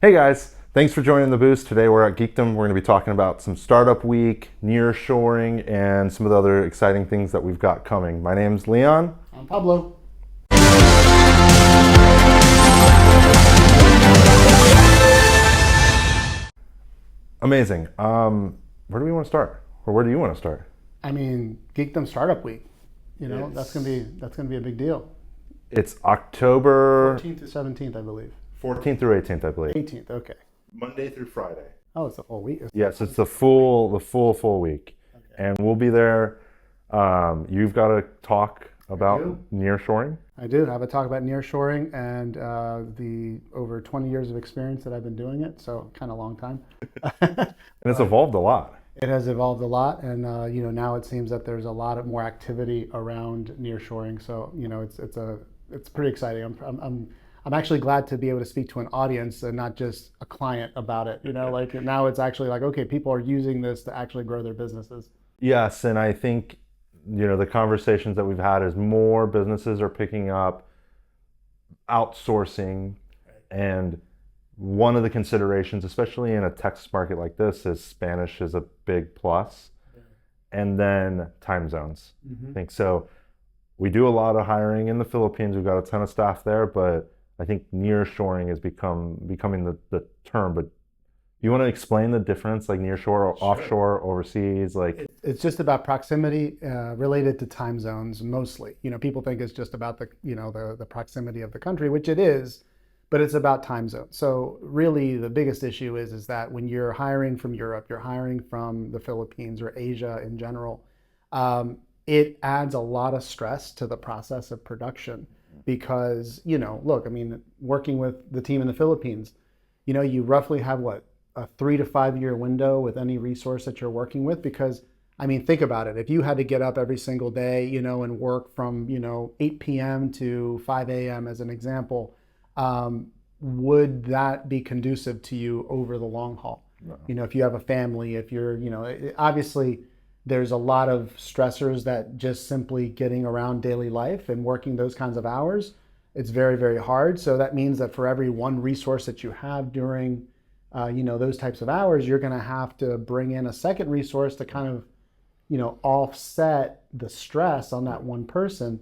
Hey guys, thanks for joining the boost. Today we're at Geekdom. We're going to be talking about some startup week, nearshoring, and some of the other exciting things that we've got coming. My name's Leon. I'm Pablo. Amazing. Where do we want to start? Or where do you want to start? Geekdom Startup Week. It's- That's gonna be a big deal. It's October 14th to 17th, I believe. 14th through 18th, I believe. 18th. Okay. Monday through Friday. Oh, it's a whole week. Yes, it's the full week. Okay. And we'll be there. You've got to talk about do. nearshoring. I do have a talk about nearshoring and the over 20 years of experience that I've been doing it. So kind of long time. And it's evolved a lot. It has evolved a lot, and now it seems that there's a lot of more activity around nearshoring. So it's pretty exciting. I'm actually glad to be able to speak to an audience and not just a client about it. Like now it's actually like, okay, people are using this to actually grow their businesses. Yes, and I think the conversations that we've had is more businesses are picking up outsourcing, and one of the considerations, especially in a Texas market like this, is Spanish is a big plus, and then time zones. I think so. We do a lot of hiring in the Philippines. We've got a ton of staff there, but I think nearshoring is becoming the term. But you want to explain the difference, like nearshore or Sure. offshore, overseas, like It's just about proximity related to time zones mostly. People think it's just about the proximity of the country, which it is, but it's about time zone. So really the biggest issue is that when you're hiring from Europe, you're hiring from the Philippines or Asia in general, it adds a lot of stress to the process of production because, look, working with the team in the Philippines, you roughly have a 3 to 5 year window with any resource that you're working with. Because think about it. If you had to get up every single day, and work from 8 p.m. to 5 a.m. as an example, would that be conducive to you over the long haul? No. If you have a family, if you're, obviously there's a lot of stressors that just simply getting around daily life and working those kinds of hours, it's very, very hard. So that means that for every one resource that you have during, those types of hours, you're going to have to bring in a second resource to kind of, offset the stress on that one person.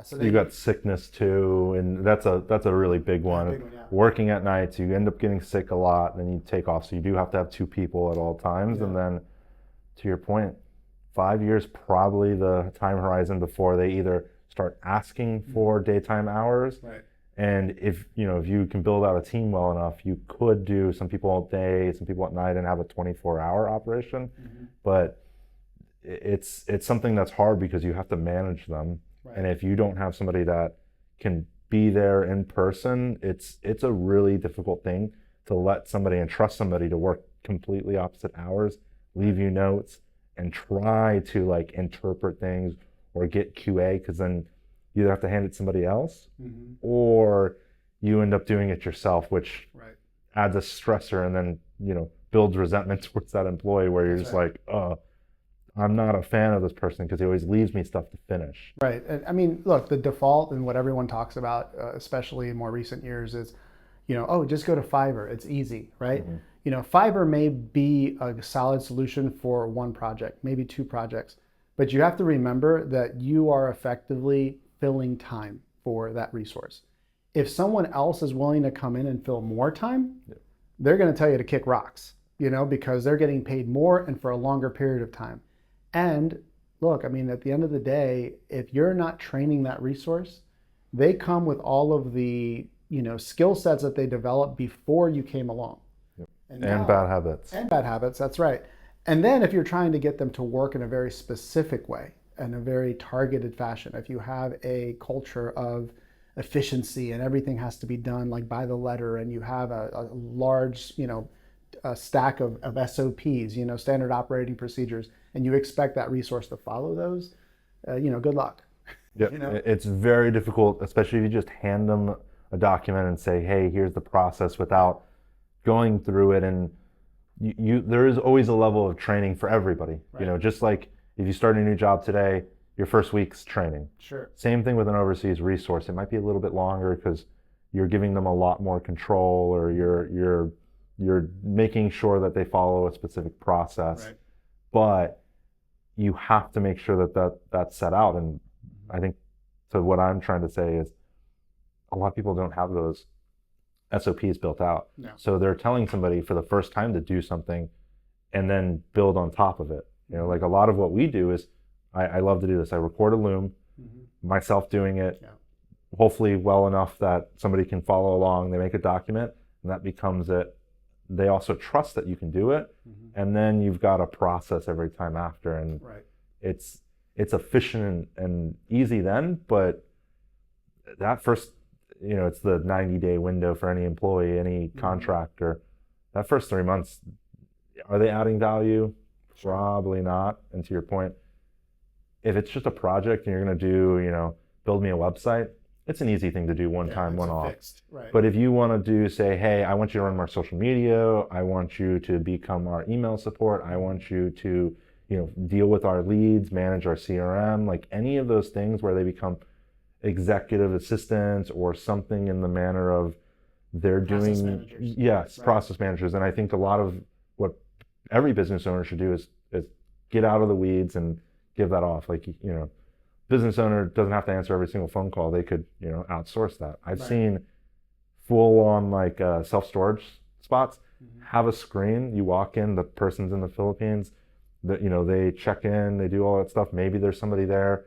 So you got sickness too, and that's a really big one. Big one, yeah. Working at nights, you end up getting sick a lot, then you take off. So you do have to have two people at all times. Yeah. And then, to your point, 5 years probably the time horizon before they either start asking for daytime hours. Right. And if you can build out a team well enough, you could do some people all day, some people at night, and have a 24-hour operation. But it's something that's hard because you have to manage them. Right. And if you don't have somebody that can be there in person, it's a really difficult thing to let somebody and trust somebody to work completely opposite hours, leave you notes, and try to interpret things or get QA, because then you either have to hand it to somebody else or you end up doing it yourself, which adds a stressor and then builds resentment towards that employee, where you're just like, oh, I'm not a fan of this person because he always leaves me stuff to finish. Right. And look, the default and what everyone talks about, especially in more recent years, is, just go to Fiverr. It's easy, right? Fiverr may be a solid solution for one project, maybe two projects, but you have to remember that you are effectively filling time for that resource. If someone else is willing to come in and fill more time, they're going to tell you to kick rocks, because they're getting paid more and for a longer period of time. And look, at the end of the day, if you're not training that resource, they come with all of the, skill sets that they developed before you came along. And bad habits. And bad habits, that's right. And then if you're trying to get them to work in a very specific way, in a very targeted fashion, if you have a culture of efficiency and everything has to be done by the letter, and you have a large, a stack of SOPs, standard operating procedures, and you expect that resource to follow those, good luck. Yeah, it's very difficult, especially if you just hand them a document and say, hey, here's the process, without going through it. And there is always a level of training for everybody. Just like if you start a new job today, your first week's training. Sure. Same thing with an overseas resource. It might be a little bit longer because you're giving them a lot more control, or you're making sure that they follow a specific process. Right. But you have to make sure that's set out. And I think, so what I'm trying to say is a lot of people don't have those SOPs built out. No. So they're telling somebody for the first time to do something and then build on top of it. You know, like a lot of what we do is, I love to do this. I record a Loom, myself doing it, hopefully well enough that somebody can follow along. They make a document, and that becomes it. They also trust that you can do it, and then you've got a process every time after, and it's efficient and easy then. But that first, you know, it's the 90-day window for any employee, any contractor. That first 3 months, are they adding value? Probably not. And to your point, if it's just a project and you're going to do, you know, build me a website, it's an easy thing to do one time, one off. Right. But if you want to do, say, hey, I want you to run our social media, I want you to become our email support, I want you to, you know, deal with our leads, manage our CRM, like any of those things where they become executive assistants or something in the manner of they're Process doing, managers. yes, process managers. And I think a lot of what every business owner should do is get out of the weeds and give that off. Like, you know, business owner doesn't have to answer every single phone call. They could, you know, outsource that. I've seen full on like self-storage spots have a screen. You walk in, the person's in the Philippines, that, you know, they check in, they do all that stuff. Maybe there's somebody there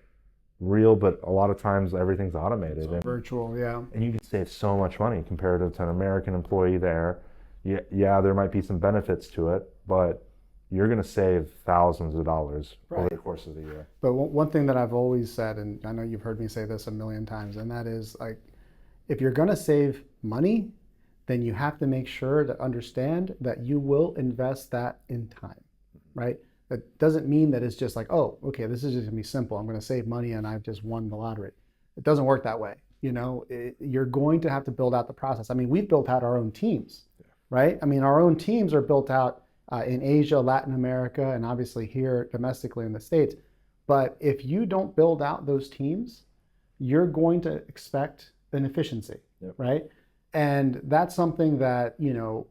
real, but a lot of times everything's automated. So virtual, yeah. And you can save so much money comparative to an American employee there. Yeah, there might be some benefits to it, but you're going to save thousands of dollars over the course of the year. But one thing that I've always said, and I know you've heard me say this a million times, and that is, like, if you're going to save money, then you have to make sure to understand that you will invest that in time, right? That doesn't mean that it's just like, oh, okay, this is just going to be simple. I'm going to save money and I've just won the lottery. It doesn't work that way. You know, you're going to have to build out the process. I mean, we've built out our own teams, right? I mean, our own teams are built out in Asia, Latin America, and obviously here domestically in the States. But if you don't build out those teams, you're going to expect an efficiency, right? And that's something that, you know,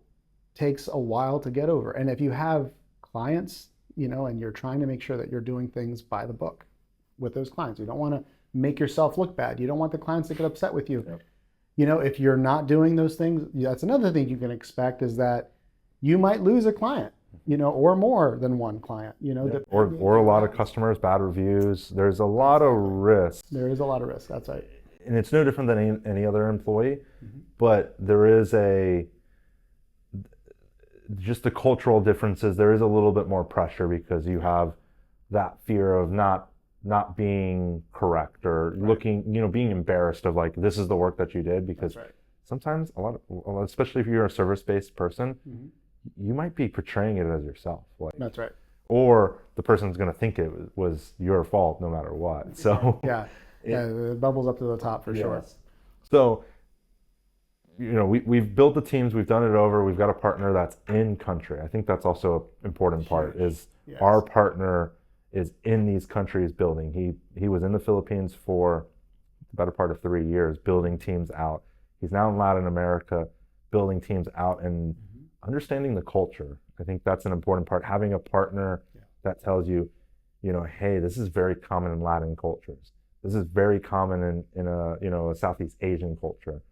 takes a while to get over. And if you have clients, you know, and you're trying to make sure that you're doing things by the book with those clients, you don't want to make yourself look bad. You don't want the clients to get upset with you. You know, if you're not doing those things, that's another thing you can expect, is that you might lose a client, you know, or more than one client, you know. Or a lot of customers, bad reviews. There's a lot of risk. There is a lot of risk, that's right. And it's no different than any other employee, but there is just the cultural differences. There is a little bit more pressure because you have that fear of not being correct, or looking, you know, being embarrassed of, like, this is the work that you did, because sometimes especially if you're a service-based person, you might be portraying it as yourself. Like, that's right. Or the person's going to think it was your fault no matter what. So yeah, it bubbles up to the top for sure. So, you know, we've built the teams, we've done it over, we've got a partner that's in country. I think that's also an important part, is our partner is in these countries building. He was in the Philippines for the better part of 3 years building teams out. He's now in Latin America building teams out and understanding the culture. I think that's an important part. Having a partner that tells you, you know, hey, this is very common in Latin cultures. This is very common in a, you know, a Southeast Asian culture.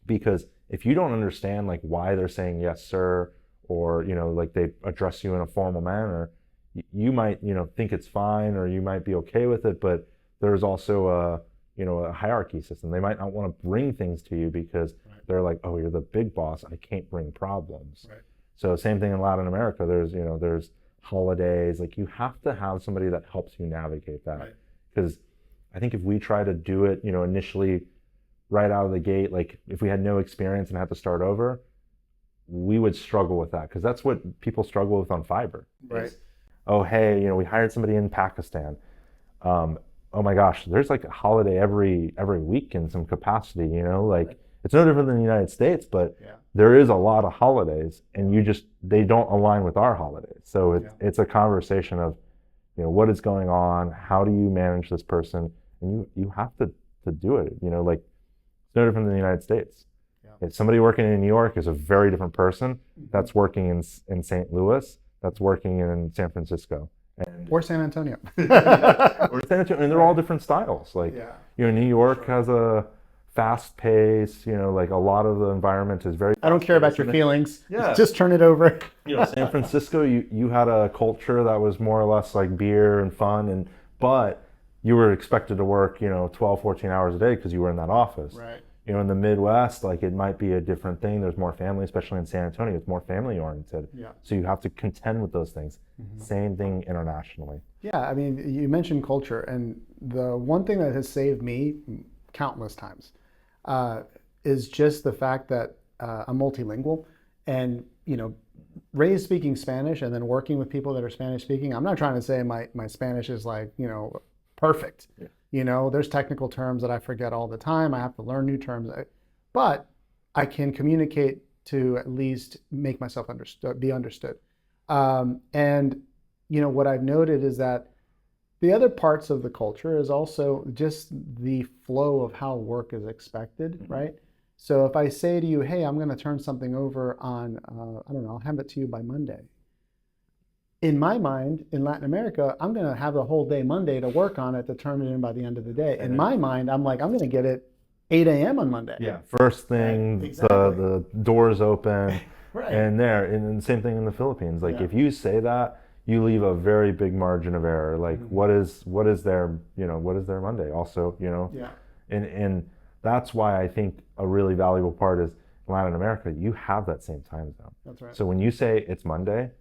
Because if you don't understand, like, why they're saying yes, sir, or, you know, like, they address you in a formal manner, you might, you know, think it's fine, or you might be okay with it, but there's also a, you know, a hierarchy system. They might not want to bring things to you because they're like, oh, you're the big boss, I can't bring problems. So same thing in Latin America. There's, you know, there's holidays. Like, you have to have somebody that helps you navigate that. Because I think if we try to do it, you know, initially right out of the gate, like, if we had no experience and had to start over, we would struggle with that, because that's what people struggle with on Fiverr. Oh, hey, you know, we hired somebody in Pakistan. Oh my gosh, there's like a holiday every week in some capacity, you know, like, it's no different than the United States, but there is a lot of holidays, and they don't align with our holidays. So it's a conversation of, you know, what is going on? How do you manage this person? And you have to do it, you know, like, It's no different than the United States. Yeah. If somebody working in New York is a very different person that's working in St. Louis, that's working in San Francisco. Or San Antonio. Or San Antonio, and they're all different styles. Like, Yeah. New York has a fast pace, like a lot of the environment is very I don't care about your feelings. Yeah. Just turn it over. San Francisco, you had a culture that was more or less like beer and fun, but you were expected to work, 12, 14 hours a day because you were in that office. Right. In the Midwest, like it might be a different thing. There's more family, especially in San Antonio. It's more family oriented. Yeah. So you have to contend with those things. Same thing internationally. Yeah, I mean, you mentioned culture, and the one thing that has saved me countless times is just the fact that I'm multilingual, and raised speaking Spanish and then working with people that are Spanish speaking. I'm not trying to say my Spanish is like perfect. Yeah. There's technical terms that I forget all the time. I have to learn new terms, but I can communicate to at least make myself be understood. And what I've noted is that the other parts of the culture is also just the flow of how work is expected, right? So if I say to you, hey, I'm going to turn something over on, I don't know, I'll have it to you by Monday. In my mind, in Latin America, I'm going to have the whole day Monday to work on it to turn it in by the end of the day. In my mind, I'm like, I'm going to get it 8 a.m. on Monday. Yeah, first thing, right. Exactly. the doors open, right. And the same thing in the Philippines. Like if you say that, you leave a very big margin of error. Like what is their Monday also, Yeah. And that's why I think a really valuable part is in Latin America, you have that same time zone. That's right. So when you say it's Monday,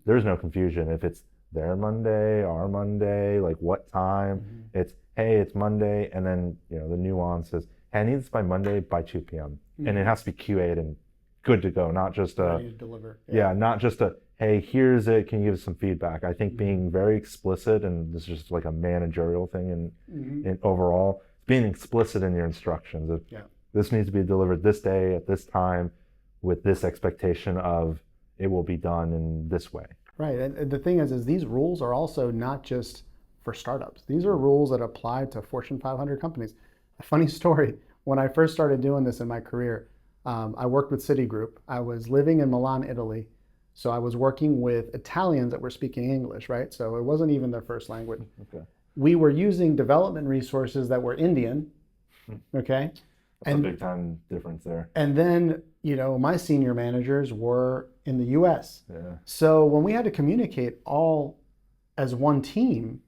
there's no confusion. If it's their Monday, our Monday, like what time, it's, hey, it's Monday. And then, the nuance is, hey, I need this by Monday by 2 p.m. And it has to be QA'd and good to go, not just ready to deliver. Yeah, not just hey, here's it, can you give us some feedback? I think being very explicit, and this is just like a managerial thing in overall, being explicit in your instructions. This needs to be delivered this day at this time with this expectation of it will be done in this way. Right, and the thing is these rules are also not just for startups. These are rules that apply to Fortune 500 companies. A funny story, when I first started doing this in my career, I worked with Citigroup. I was living in Milan, Italy. So I was working with Italians that were speaking English, right? So it wasn't even their first language. Okay. We were using development resources that were Indian, okay? That's a big time difference there. And then, my senior managers were in the US. Yeah. So when we had to communicate all as one team,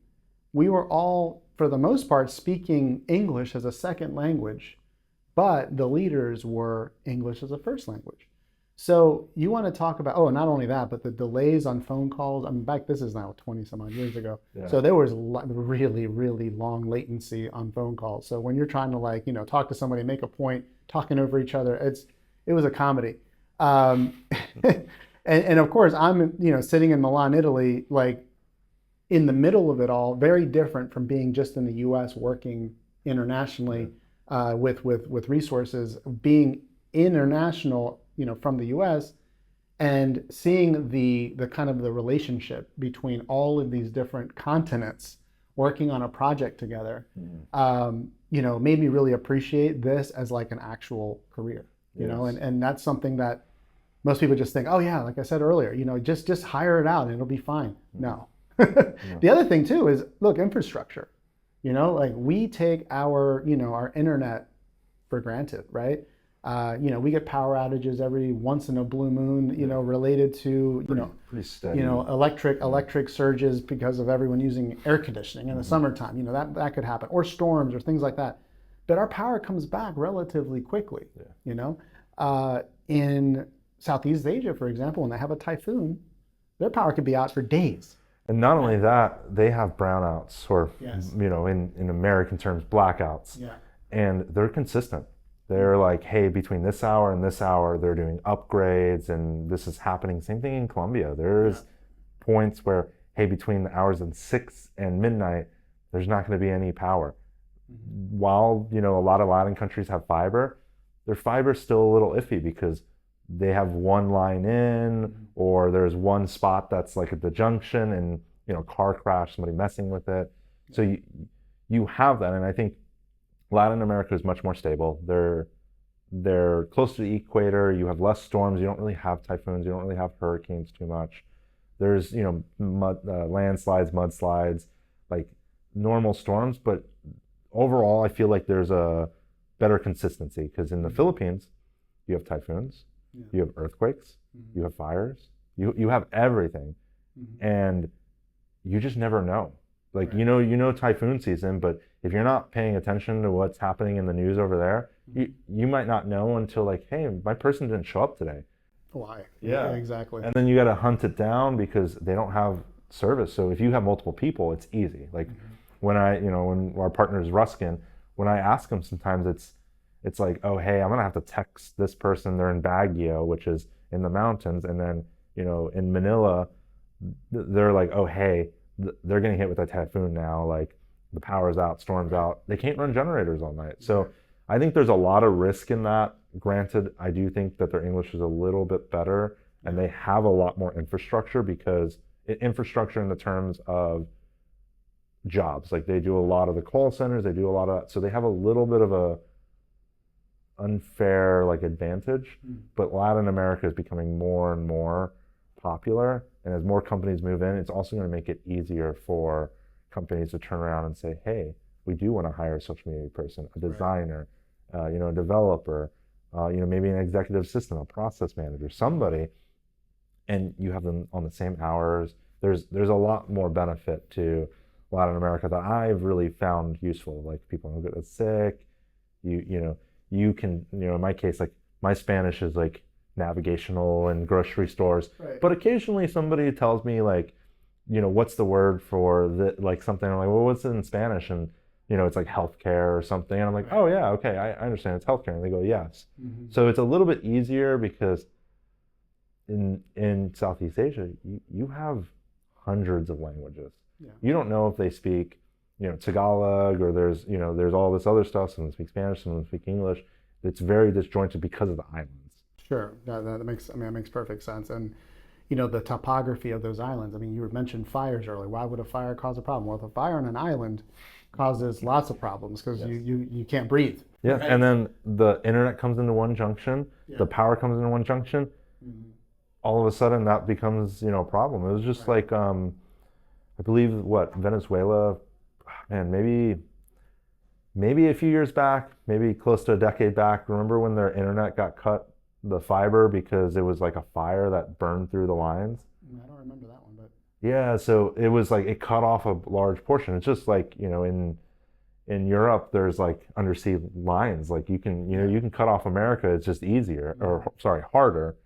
we were all, for the most part, speaking English as a second language, but the leaders were English as a first language. So you want to talk about, not only that, but the delays on phone calls. I mean, this is now 20 some odd years ago. Yeah. So there was really, really long latency on phone calls. So when you're trying to talk to somebody, make a point, talking over each other, it was a comedy. And of course, I'm, sitting in Milan, Italy, like in the middle of it all, very different from being just in the US working internationally with resources, being international, from the U.S. and seeing the kind of the relationship between all of these different continents working on a project together, made me really appreciate this as like an actual career, and that's something that most people just think, oh yeah, like I said earlier, just hire it out and it'll be fine. No. The other thing too is, look, infrastructure, like we take our internet for granted, right? We get power outages every once in a blue moon, related to, pretty steady. Electric surges because of everyone using air conditioning in the summertime, that could happen, or storms or things like that. But our power comes back relatively quickly, in Southeast Asia, for example, when they have a typhoon, their power could be out for days. And not only that, they have brownouts or, in American terms, blackouts. Yeah. And they're consistent. They're like, hey, between this hour and this hour, they're doing upgrades and this is happening. Same thing in Colombia. There's points where, hey, between the hours of 6 and midnight, there's not going to be any power. While, a lot of Latin countries have fiber, their fiber's still a little iffy because they have one line in or there's one spot that's like at the junction and, car crash, somebody messing with it. So you have that. And I think Latin America is much more stable. They're close to the equator. You have less storms. You don't really have typhoons. You don't really have hurricanes too much. There's, landslides, mudslides, like normal storms. But overall, I feel like there's a better consistency because in the Philippines, you have typhoons, you have earthquakes, you have fires, you have everything, and you just never know. Like Right. you know typhoon season, but if you're not paying attention to what's happening in the news over there, you might not know until like, hey, my person didn't show up today. Why? Yeah. Exactly. And then you got to hunt it down because they don't have service. So if you have multiple people, it's easy. Like when our partner is Ruskin, when I ask them, sometimes it's like, oh, hey, I'm gonna have to text this person. They're in Baguio, which is in the mountains, and then in Manila, they're like, oh, hey, they're getting hit with a typhoon now. Like the power's out, storm's out. They can't run generators all night. So I think there's a lot of risk in that. Granted, I do think that their English is a little bit better and they have a lot more infrastructure because infrastructure in the terms of jobs. Like they do a lot of the call centers, they do a lot of, so they have a little bit of a unfair like advantage. But Latin America is becoming more and more popular, and as more companies move in, it's also going to make it easier for companies to turn around and say, hey, we do want to hire a social media person, a designer, a developer, maybe an executive assistant, a process manager, somebody, and you have them on the same hours. There's a lot more benefit to Latin America that I've really found useful. Like people don't get sick. You can, in my case, like my Spanish is like navigational and grocery stores, Right. but occasionally somebody tells me like, what's the word for the like something. I'm like, well, what's it in Spanish? And it's like healthcare or something. And I'm like, oh yeah, okay, I understand it's healthcare. And they go, yes. So it's a little bit easier because in Southeast Asia, you have hundreds of languages. Yeah. You don't know if they speak, Tagalog, or there's all this other stuff. Some speak Spanish, some speak English. It's very disjointed because of the islands. Sure. That makes perfect sense. And the topography of those islands. I mean, you mentioned fires earlier. Why would a fire cause a problem? Well, if a fire on an island causes lots of problems because you can't breathe. Yeah, Right? and then the internet comes into one junction, the power comes into one junction. All of a sudden, that becomes a problem. It was just like I believe Venezuela, man, maybe a few years back, maybe close to a decade back. Remember when their internet got cut, the fiber, because it was like a fire that burned through the lines? I don't remember that one, but Yeah, so it was like it cut off a large portion. It's just like, in Europe there's like undersea lines. Like you can cut off America, it's just easier, or sorry, harder.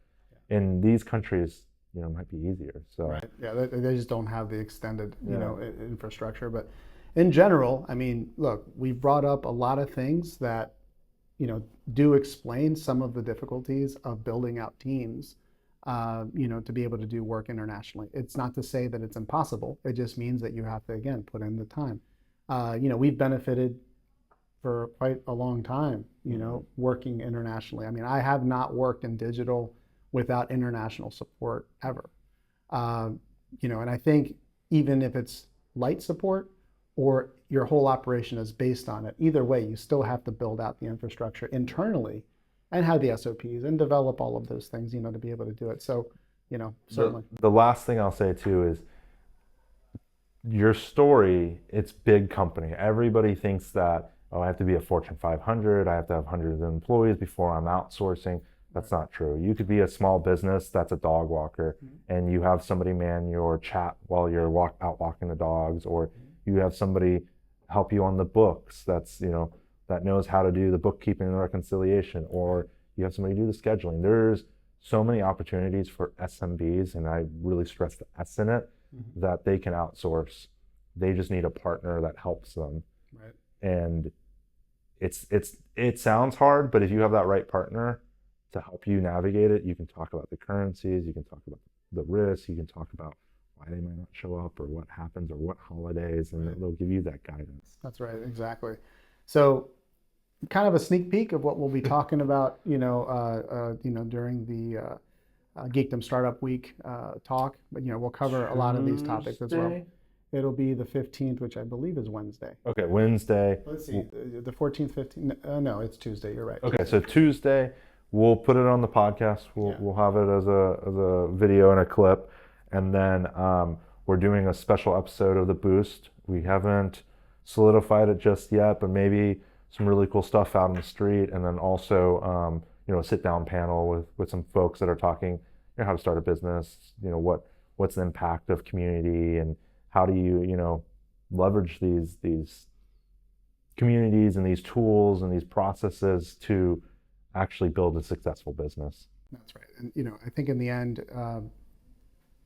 In these countries, might be easier. So right, yeah, they just don't have the extended infrastructure. But in general, I mean, look, we've brought up a lot of things that do explain some of the difficulties of building out teams, to be able to do work internationally. It's not to say that it's impossible. It just means that you have to, again, put in the time. We've benefited for quite a long time, working internationally. I mean, I have not worked in digital without international support ever. And I think even if it's light support or your whole operation is based on it, either way, you still have to build out the infrastructure internally and have the SOPs and develop all of those things, to be able to do it. So, certainly. The last thing I'll say too is your story, it's big company. Everybody thinks that, oh, I have to be a Fortune 500, I have to have hundreds of employees before I'm outsourcing. That's not true. You could be a small business that's a dog walker, and you have somebody man your chat while you're out walking the dogs, or you have somebody help you on the books that's that knows how to do the bookkeeping and the reconciliation, or you have somebody do the scheduling. There's so many opportunities for SMBs, and I really stress the S in it, that they can outsource. They just need a partner that helps them. Right. And it sounds hard, but if you have that right partner to help you navigate it, you can talk about the currencies, you can talk about the risks, you can talk about why they might not show up or what happens or what holidays, and they'll give you that guidance. That's right, exactly. So kind of a sneak peek of what we'll be talking about, during the Geekdom Startup Week talk. But we'll cover a lot of these topics as well. It'll be the 15th, which I believe is Wednesday. Okay, Wednesday. Let's see, the 14th, 15th. No, it's Tuesday. You're right. Okay, so Tuesday, we'll put it on the podcast. We'll have it as a video and a clip, and then we're doing a special episode of the Boost. We haven't solidified it just yet, but maybe some really cool stuff out on the street, and then also a sit down panel with some folks that are talking how to start a business. What's the impact of community, and how do you leverage these communities and these tools and these processes to actually build a successful business. That's right. And I think in the end,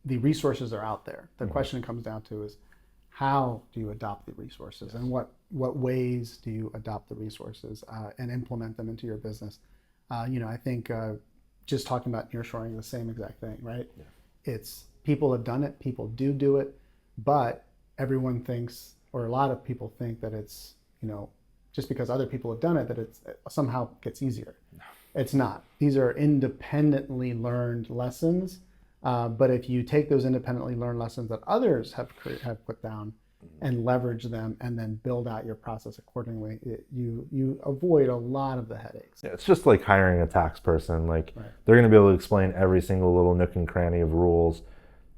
the resources are out there. The question it comes down to is, how do you adopt the resources, and what ways do you adopt the resources and implement them into your business? I think just talking about nearshoring, the same exact thing, right? Yeah. It's people have done it, people do it, but everyone thinks, or a lot of people think that it's just because other people have done it, that it somehow gets easier. No. It's not. These are independently learned lessons. But if you take those independently learned lessons that others have put down and leverage them, and then build out your process accordingly, you avoid a lot of the headaches. Yeah, it's just like hiring a tax person. Like, right. They're going to be able to explain every single little nook and cranny of rules.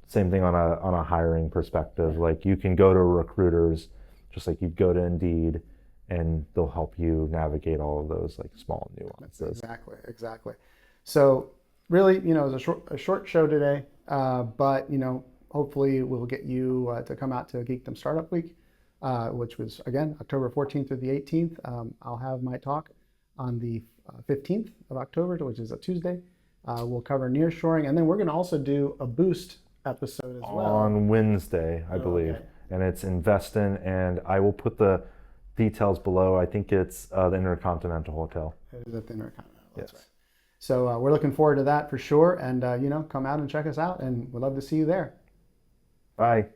Same thing on a hiring perspective. Right. Like, you can go to recruiters just like you'd go to Indeed, and they'll help you navigate all of those like small nuances. Exactly. So really, it was a short show today, but hopefully we'll get you to come out to Geekdom Startup Week, which was again October 14th through the 18th. I'll have my talk on the 15th of October, which is a Tuesday. We'll cover nearshoring, and then we're going to also do a Boost episode as well on Wednesday, I believe. Okay. And it's Invest In, and I will put the details below. I think it's the Intercontinental Hotel. It is at the Intercontinental. That's right. So we're looking forward to that for sure. And, come out and check us out, and we'd love to see you there. Bye.